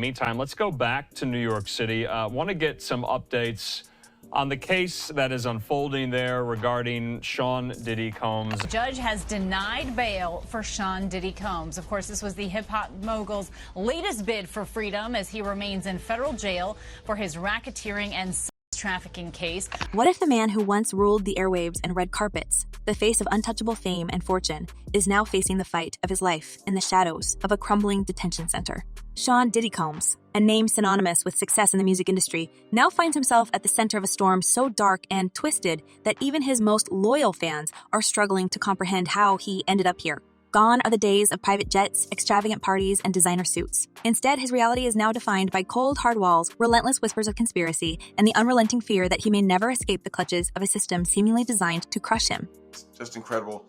meantime, let's go back to New York City. Want to get some updates on the case that is unfolding there regarding Sean Diddy Combs. The judge has denied bail for Sean Diddy Combs. Of course, this was the hip-hop mogul's latest bid for freedom as he remains in federal jail for his racketeering and trafficking case. What if the man who once ruled the airwaves and red carpets, the face of untouchable fame and fortune, is now facing the fight of his life in the shadows of a crumbling detention center? Sean Diddy Combs, a name synonymous with success in the music industry, now finds himself at the center of a storm so dark and twisted that even his most loyal fans are struggling to comprehend how he ended up here. Gone are the days of private jets, extravagant parties, and designer suits. Instead, his reality is now defined by cold, hard walls, relentless whispers of conspiracy, and the unrelenting fear that he may never escape the clutches of a system seemingly designed to crush him. It's just incredible.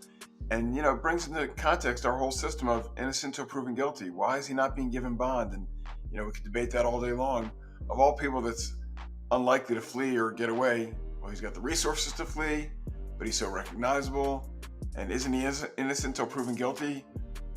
And, it brings into context our whole system of innocent until proven guilty. Why is he not being given bond? And, we could debate that all day long. Of all people that's unlikely to flee or get away, well, he's got the resources to flee, but he's so recognizable. And isn't he innocent until proven guilty?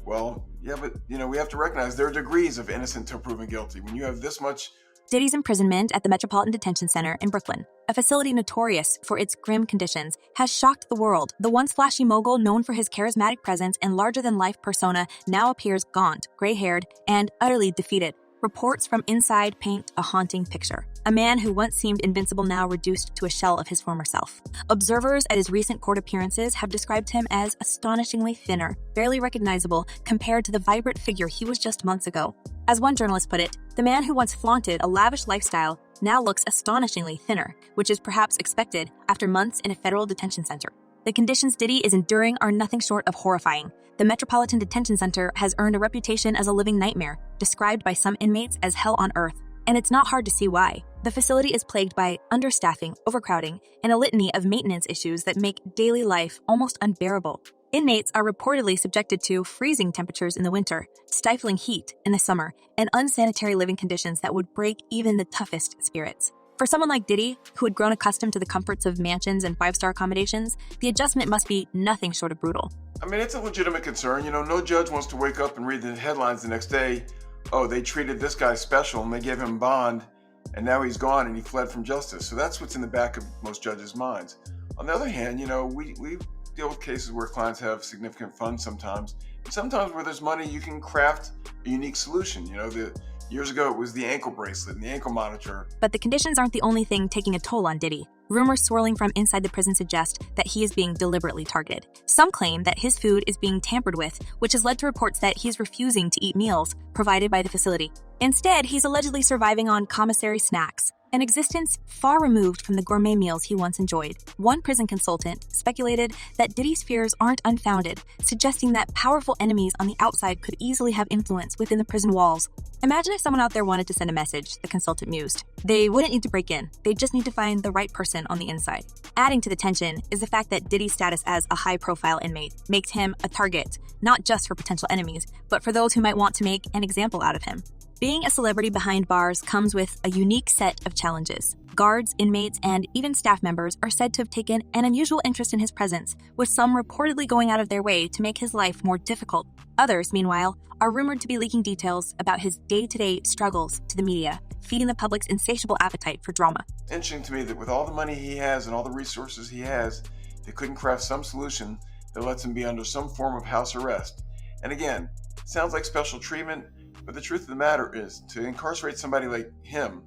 Well, yeah, but, we have to recognize there are degrees of innocent until proven guilty. When you have this much... Diddy's imprisonment at the Metropolitan Detention Center in Brooklyn, a facility notorious for its grim conditions, has shocked the world. The once flashy mogul known for his charismatic presence and larger-than-life persona now appears gaunt, gray-haired, and utterly defeated. Reports from inside paint a haunting picture. A man who once seemed invincible now reduced to a shell of his former self. Observers at his recent court appearances have described him as astonishingly thinner, barely recognizable compared to the vibrant figure he was just months ago. As one journalist put it, the man who once flaunted a lavish lifestyle now looks astonishingly thinner, which is perhaps expected after months in a federal detention center. The conditions Diddy is enduring are nothing short of horrifying. The Metropolitan Detention Center has earned a reputation as a living nightmare, described by some inmates as hell on earth. And it's not hard to see why. The facility is plagued by understaffing, overcrowding, and a litany of maintenance issues that make daily life almost unbearable. Inmates are reportedly subjected to freezing temperatures in the winter, stifling heat in the summer, and unsanitary living conditions that would break even the toughest spirits. For someone like Diddy, who had grown accustomed to the comforts of mansions and five-star accommodations, the adjustment must be nothing short of brutal. It's a legitimate concern. No judge wants to wake up and read the headlines the next day, oh, they treated this guy special and they gave him bond, and now he's gone and he fled from justice. So that's what's in the back of most judges' minds. On the other hand, we deal with cases where clients have significant funds sometimes, and sometimes where there's money, you can craft a unique solution. Years ago, it was the ankle bracelet and the ankle monitor. But the conditions aren't the only thing taking a toll on Diddy. Rumors swirling from inside the prison suggest that he is being deliberately targeted. Some claim that his food is being tampered with, which has led to reports that he's refusing to eat meals provided by the facility. Instead, he's allegedly surviving on commissary snacks, an existence far removed from the gourmet meals he once enjoyed. One prison consultant speculated that Diddy's fears aren't unfounded, suggesting that powerful enemies on the outside could easily have influence within the prison walls. Imagine if someone out there wanted to send a message, the consultant mused. They wouldn't need to break in, they'd just need to find the right person on the inside. Adding to the tension is the fact that Diddy's status as a high-profile inmate makes him a target, not just for potential enemies, but for those who might want to make an example out of him. Being a celebrity behind bars comes with a unique set of challenges. Guards, inmates, and even staff members are said to have taken an unusual interest in his presence, with some reportedly going out of their way to make his life more difficult. Others, meanwhile, are rumored to be leaking details about his day-to-day struggles to the media, feeding the public's insatiable appetite for drama. Interesting to me that with all the money he has and all the resources he has, they couldn't craft some solution that lets him be under some form of house arrest. And again, it sounds like special treatment, but the truth of the matter is, to incarcerate somebody like him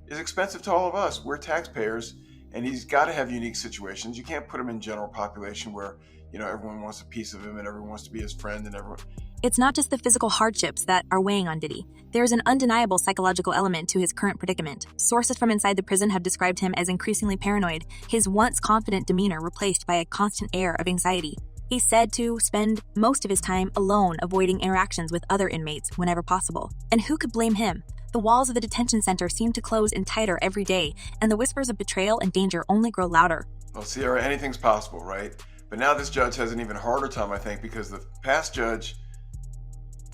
is expensive to all of us. We're taxpayers, and he's got to have unique situations. You can't put him in general population where, everyone wants a piece of him and everyone wants to be his friend and everyone. It's not just the physical hardships that are weighing on Diddy. There's an undeniable psychological element to his current predicament. Sources from inside the prison have described him as increasingly paranoid, his once confident demeanor replaced by a constant air of anxiety. He's said to spend most of his time alone, avoiding interactions with other inmates whenever possible. And who could blame him? The walls of the detention center seem to close in tighter every day, and the whispers of betrayal and danger only grow louder. Well, Sierra, anything's possible, right? But now this judge has an even harder time, I think, because the past judge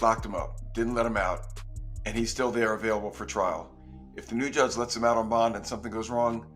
locked him up, didn't let him out, and he's still there available for trial. If the new judge lets him out on bond and something goes wrong,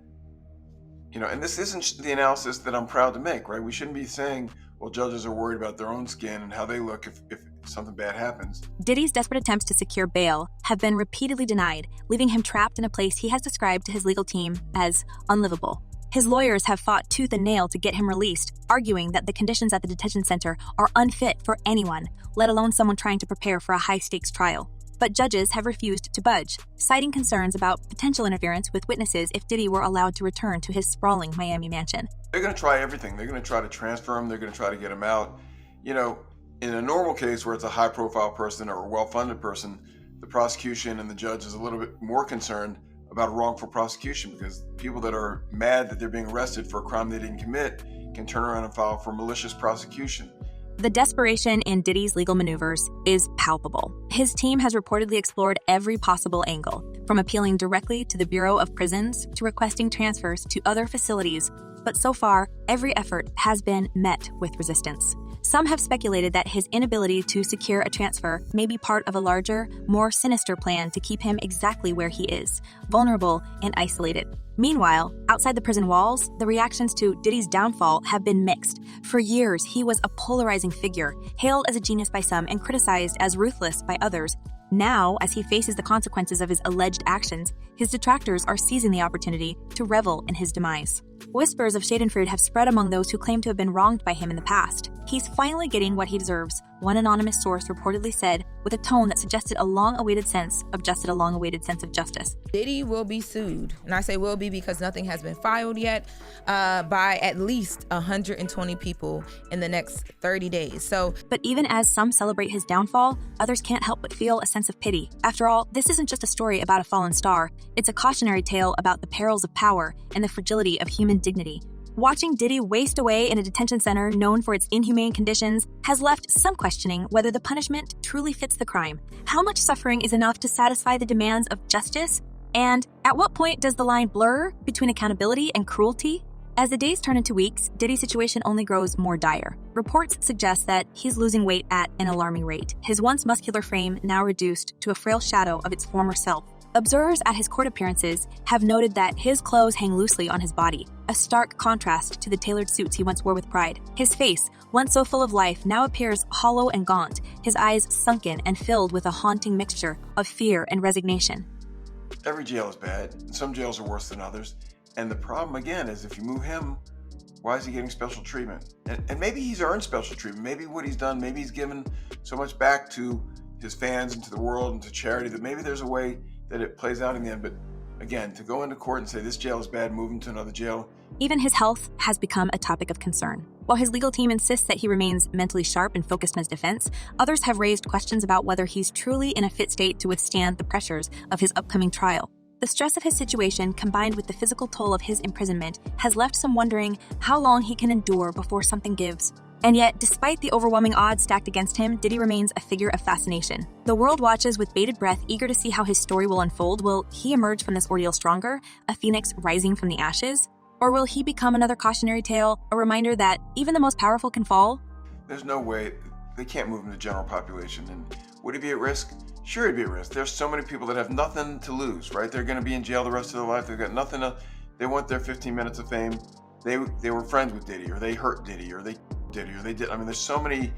And this isn't the analysis that I'm proud to make, right? We shouldn't be saying, well, judges are worried about their own skin and how they look if something bad happens. Diddy's desperate attempts to secure bail have been repeatedly denied, leaving him trapped in a place he has described to his legal team as unlivable. His lawyers have fought tooth and nail to get him released, arguing that the conditions at the detention center are unfit for anyone, let alone someone trying to prepare for a high-stakes trial. But judges have refused to budge, citing concerns about potential interference with witnesses if Diddy were allowed to return to his sprawling Miami mansion. They're going to try everything. They're going to try to transfer him. They're going to try to get him out. In a normal case where it's a high-profile person or a well-funded person, the prosecution and the judge is a little bit more concerned about a wrongful prosecution, because people that are mad that they're being arrested for a crime they didn't commit can turn around and file for malicious prosecution. The desperation in Diddy's legal maneuvers is palpable. His team has reportedly explored every possible angle, from appealing directly to the Bureau of Prisons to requesting transfers to other facilities, but so far, every effort has been met with resistance. Some have speculated that his inability to secure a transfer may be part of a larger, more sinister plan to keep him exactly where he is, vulnerable and isolated. Meanwhile, outside the prison walls, the reactions to Diddy's downfall have been mixed. For years, he was a polarizing figure, hailed as a genius by some and criticized as ruthless by others. Now, as he faces the consequences of his alleged actions, his detractors are seizing the opportunity to revel in his demise. Whispers of Schadenfreude have spread among those who claim to have been wronged by him in the past. He's finally getting what he deserves, one anonymous source reportedly said, with a tone that suggested a long-awaited sense of justice. Diddy will be sued, and I say will be because nothing has been filed yet, by at least 120 people in the next 30 days. But even as some celebrate his downfall, others can't help but feel a sense of pity. After all, this isn't just a story about a fallen star. It's a cautionary tale about the perils of power and the fragility of human dignity. Watching Diddy waste away in a detention center known for its inhumane conditions has left some questioning whether the punishment truly fits the crime. How much suffering is enough to satisfy the demands of justice? And at what point does the line blur between accountability and cruelty? As the days turn into weeks, Diddy's situation only grows more dire. Reports suggest that he's losing weight at an alarming rate, his once muscular frame now reduced to a frail shadow of its former self. Observers at his court appearances have noted that his clothes hang loosely on his body, a stark contrast to the tailored suits he once wore with pride. His face, once so full of life, now appears hollow and gaunt, his eyes sunken and filled with a haunting mixture of fear and resignation. Every jail is bad, and some jails are worse than others. And the problem, again, is if you move him, why is he getting special treatment? And maybe he's earned special treatment. Maybe what he's done, maybe he's given so much back to his fans and to the world and to charity that maybe there's a way that it plays out in the end. But again, to go into court and say this jail is bad, move him to another jail. Even his health has become a topic of concern. While his legal team insists that he remains mentally sharp and focused on his defense, others have raised questions about whether he's truly in a fit state to withstand the pressures of his upcoming trial. The stress of his situation, combined with the physical toll of his imprisonment, has left some wondering how long he can endure before something gives. And yet, despite the overwhelming odds stacked against him, Diddy remains a figure of fascination. The world watches with bated breath, eager to see how his story will unfold. Will he emerge from this ordeal stronger, a phoenix rising from the ashes? Or will he become another cautionary tale, a reminder that even the most powerful can fall? There's no way. They can't move him to general population. And would he be at risk? Sure, he'd be at risk. There's so many people that have nothing to lose, right? They're going to be in jail the rest of their life. They've got nothing to... They want their 15 minutes of fame. They were friends with Diddy, or they hurt Diddy, or they Diddy, or they did. I mean, there's so many,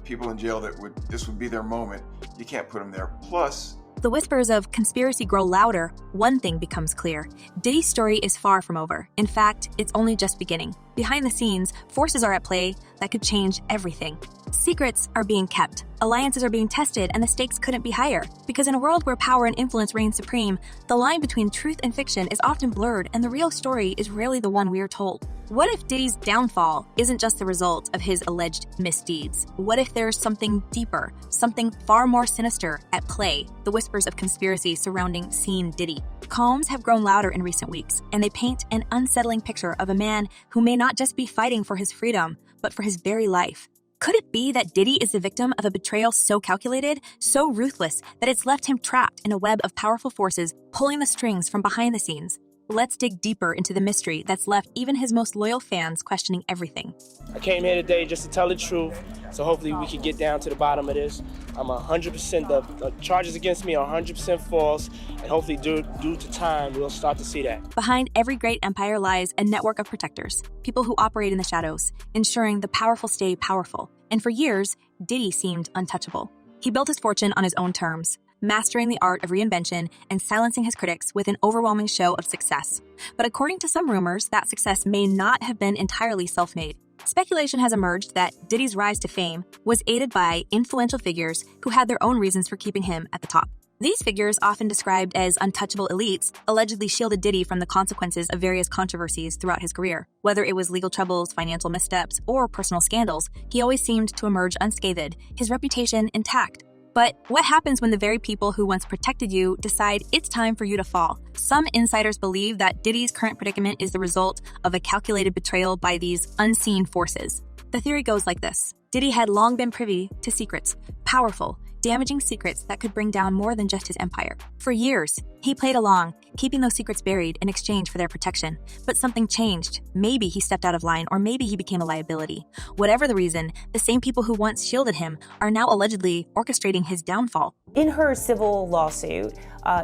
people in jail that this would be their moment. You can't put them there. Plus, the whispers of conspiracy grow louder. One thing becomes clear. Diddy's story is far from over. In fact, it's only just beginning. Behind the scenes, forces are at play that could change everything. Secrets are being kept, alliances are being tested, and the stakes couldn't be higher. Because in a world where power and influence reign supreme, the line between truth and fiction is often blurred, and the real story is rarely the one we are told. What if Diddy's downfall isn't just the result of his alleged misdeeds? What if there's something deeper, something far more sinister at play? The whispers of conspiracy surrounding Scene Diddy. Calms have grown louder in recent weeks, and they paint an unsettling picture of a man who may not just be fighting for his freedom, but for his very life. Could it be that Diddy is the victim of a betrayal so calculated, so ruthless, that it's left him trapped in a web of powerful forces pulling the strings from behind the scenes? let's dig deeper into the mystery that's left even his most loyal fans questioning everything. I came here today just to tell the truth, so hopefully we can get down to the bottom of this. I'm 100%, the charges against me are 100% false, and hopefully due to time, we'll start to see that. Behind every great empire lies a network of protectors, people who operate in the shadows, ensuring the powerful stay powerful. And for years, Diddy seemed untouchable. He built his fortune on his own terms, mastering the art of reinvention and silencing his critics with an overwhelming show of success. But according to some rumors, that success may not have been entirely self-made. Speculation has emerged that Diddy's rise to fame was aided by influential figures who had their own reasons for keeping him at the top. These figures, often described as untouchable elites, allegedly shielded Diddy from the consequences of various controversies throughout his career. Whether it was legal troubles, financial missteps, or personal scandals, he always seemed to emerge unscathed, his reputation intact. But what happens when the very people who once protected you decide it's time for you to fall? Some insiders believe that Diddy's current predicament is the result of a calculated betrayal by these unseen forces. The theory goes like this. Diddy had long been privy to secrets, powerful, damaging secrets that could bring down more than just his empire. For years, he played along, keeping those secrets buried in exchange for their protection. But something changed. Maybe he stepped out of line, or maybe he became a liability. Whatever the reason, the same people who once shielded him are now allegedly orchestrating his downfall. In her civil lawsuit,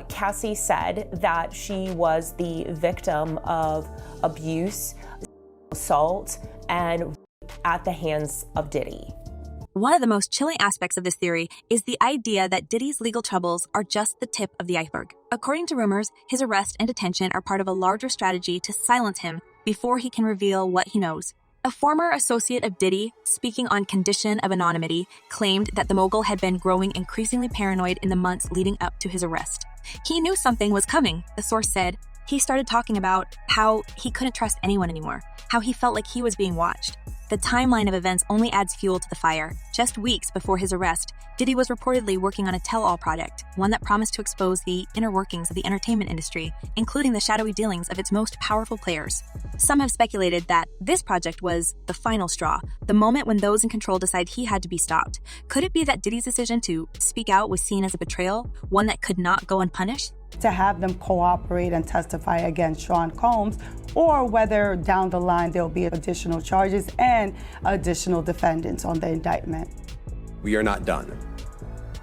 Cassie said that she was the victim of abuse, assault, and at the hands of Diddy. One of the most chilling aspects of this theory is the idea that Diddy's legal troubles are just the tip of the iceberg. According to rumors, his arrest and detention are part of a larger strategy to silence him before he can reveal what he knows. A former associate of Diddy, speaking on condition of anonymity, claimed that the mogul had been growing increasingly paranoid in the months leading up to his arrest. He knew something was coming, the source said. He started talking about how he couldn't trust anyone anymore, how he felt like he was being watched. The timeline of events only adds fuel to the fire. Just weeks before his arrest, Diddy was reportedly working on a tell-all project, one that promised to expose the inner workings of the entertainment industry, including the shadowy dealings of its most powerful players. Some have speculated that this project was the final straw, the moment when those in control decide he had to be stopped. Could it be that Diddy's decision to speak out was seen as a betrayal, one that could not go unpunished? To have them cooperate and testify against Sean Combs, or whether down the line there'll be additional charges and additional defendants on the indictment. We are not done.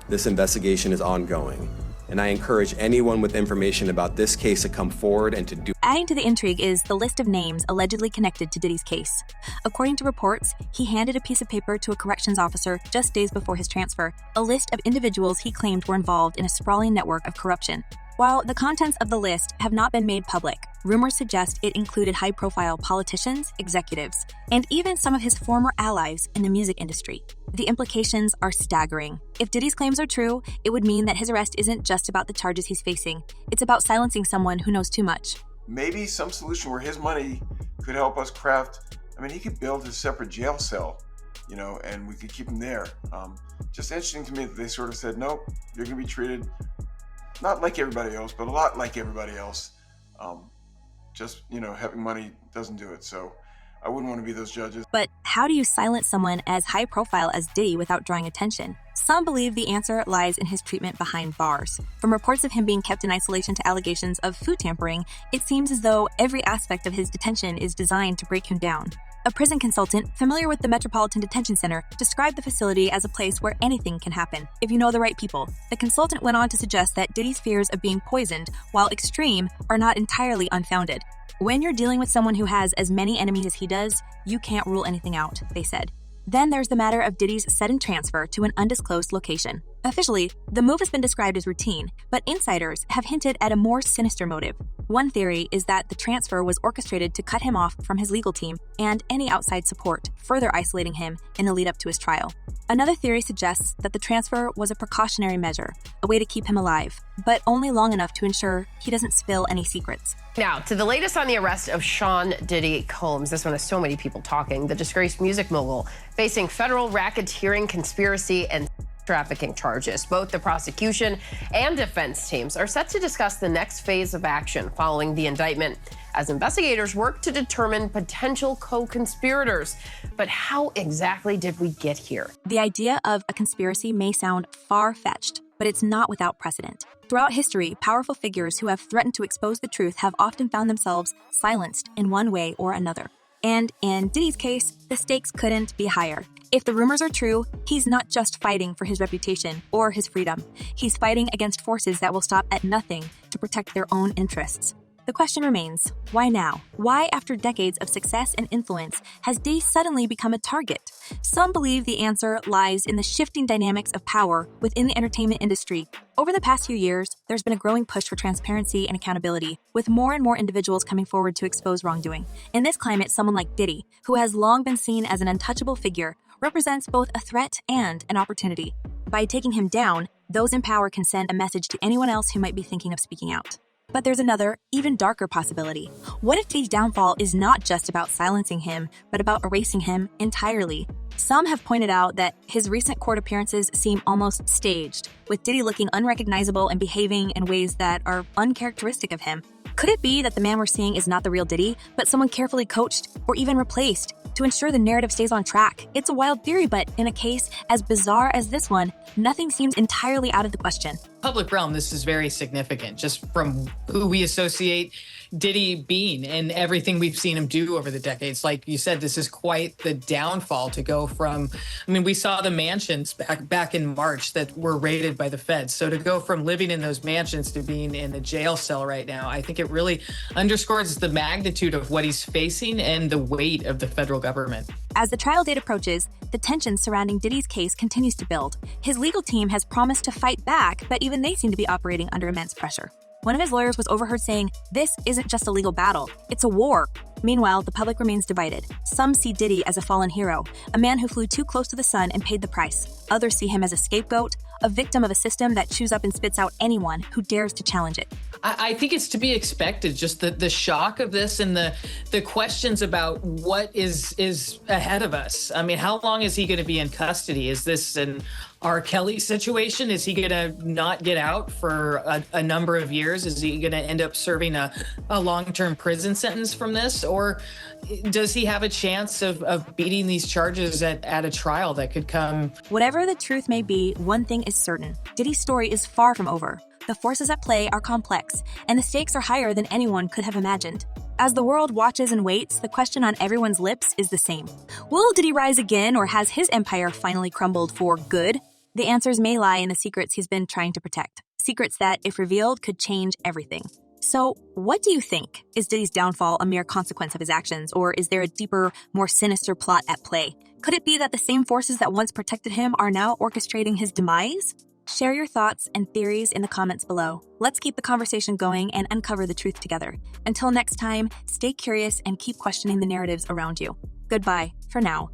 This investigation is ongoing, and I encourage anyone with information about this case to come forward and to do. Adding to the intrigue is the list of names allegedly connected to Diddy's case. According to reports, he handed a piece of paper to a corrections officer just days before his transfer, a list of individuals he claimed were involved in a sprawling network of corruption. While the contents of the list have not been made public, rumors suggest it included high-profile politicians, executives, and even some of his former allies in the music industry. The implications are staggering. If Diddy's claims are true, it would mean that his arrest isn't just about the charges he's facing. It's about silencing someone who knows too much. Maybe some solution where his money could help us craft. I mean, he could build his separate jail cell, and we could keep him there. Just interesting to me that they sort of said, nope, you're going to be treated not like everybody else, but a lot like everybody else. Having money doesn't do it. So I wouldn't want to be those judges. But how do you silence someone as high profile as Diddy without drawing attention? Some believe the answer lies in his treatment behind bars. From reports of him being kept in isolation to allegations of food tampering, it seems as though every aspect of his detention is designed to break him down. A prison consultant familiar with the Metropolitan Detention Center described the facility as a place where anything can happen if you know the right people. The consultant went on to suggest that Diddy's fears of being poisoned, while extreme, are not entirely unfounded. When you're dealing with someone who has as many enemies as he does, you can't rule anything out, they said. Then there's the matter of Diddy's sudden transfer to an undisclosed location. Officially, the move has been described as routine, but insiders have hinted at a more sinister motive. One theory is that the transfer was orchestrated to cut him off from his legal team and any outside support, further isolating him in the lead up to his trial. Another theory suggests that the transfer was a precautionary measure, a way to keep him alive, but only long enough to ensure he doesn't spill any secrets. Now, to the latest on the arrest of Sean Diddy Combs. This one has so many people talking. The disgraced music mogul facing federal racketeering, conspiracy, and trafficking charges. Both the prosecution and defense teams are set to discuss the next phase of action following the indictment as investigators work to determine potential co-conspirators. But how exactly did we get here? The idea of a conspiracy may sound far-fetched, but it's not without precedent. Throughout history, powerful figures who have threatened to expose the truth have often found themselves silenced in one way or another. And in Diddy's case, the stakes couldn't be higher. If the rumors are true, he's not just fighting for his reputation or his freedom. He's fighting against forces that will stop at nothing to protect their own interests. The question remains, why now? Why, after decades of success and influence, has Diddy suddenly become a target? Some believe the answer lies in the shifting dynamics of power within the entertainment industry. Over the past few years, there's been a growing push for transparency and accountability, with more and more individuals coming forward to expose wrongdoing. In this climate, someone like Diddy, who has long been seen as an untouchable figure, represents both a threat and an opportunity. By taking him down, those in power can send a message to anyone else who might be thinking of speaking out. But there's another, even darker possibility. What if Diddy's downfall is not just about silencing him, but about erasing him entirely? Some have pointed out that his recent court appearances seem almost staged, with Diddy looking unrecognizable and behaving in ways that are uncharacteristic of him. Could it be that the man we're seeing is not the real Diddy, but someone carefully coached or even replaced to ensure the narrative stays on track? It's a wild theory, but in a case as bizarre as this one, nothing seems entirely out of the question. Public realm, this is very significant, just from who we associate Diddy being and everything we've seen him do over the decades. Like you said, this is quite the downfall to go from, we saw the mansions back in March that were raided by the feds. So to go from living in those mansions to being in a jail cell right now, I think it really underscores the magnitude of what he's facing and the weight of the federal government. As the trial date approaches, the tension surrounding Diddy's case continues to build. His legal team has promised to fight back, but even they seem to be operating under immense pressure. One of his lawyers was overheard saying, "This isn't just a legal battle, it's a war." Meanwhile, the public remains divided. Some see Diddy as a fallen hero, a man who flew too close to the sun and paid the price. Others see him as a scapegoat, a victim of a system that chews up and spits out anyone who dares to challenge it. I think it's to be expected, just the shock of this and the questions about what is ahead of us. How long is he going to be in custody? Is this an R. Kelly situation? Is he going to not get out for a number of years? Is he going to end up serving a long-term prison sentence from this? Or does he have a chance of beating these charges at a trial that could come? Whatever the truth may be, one thing is certain. Diddy's story is far from over. The forces at play are complex, and the stakes are higher than anyone could have imagined. As the world watches and waits, the question on everyone's lips is the same. Will Diddy rise again, or has his empire finally crumbled for good? The answers may lie in the secrets he's been trying to protect. Secrets that, if revealed, could change everything. So, what do you think? Is Diddy's downfall a mere consequence of his actions, or is there a deeper, more sinister plot at play? Could it be that the same forces that once protected him are now orchestrating his demise? Share your thoughts and theories in the comments below. Let's keep the conversation going and uncover the truth together. Until next time, stay curious and keep questioning the narratives around you. Goodbye for now.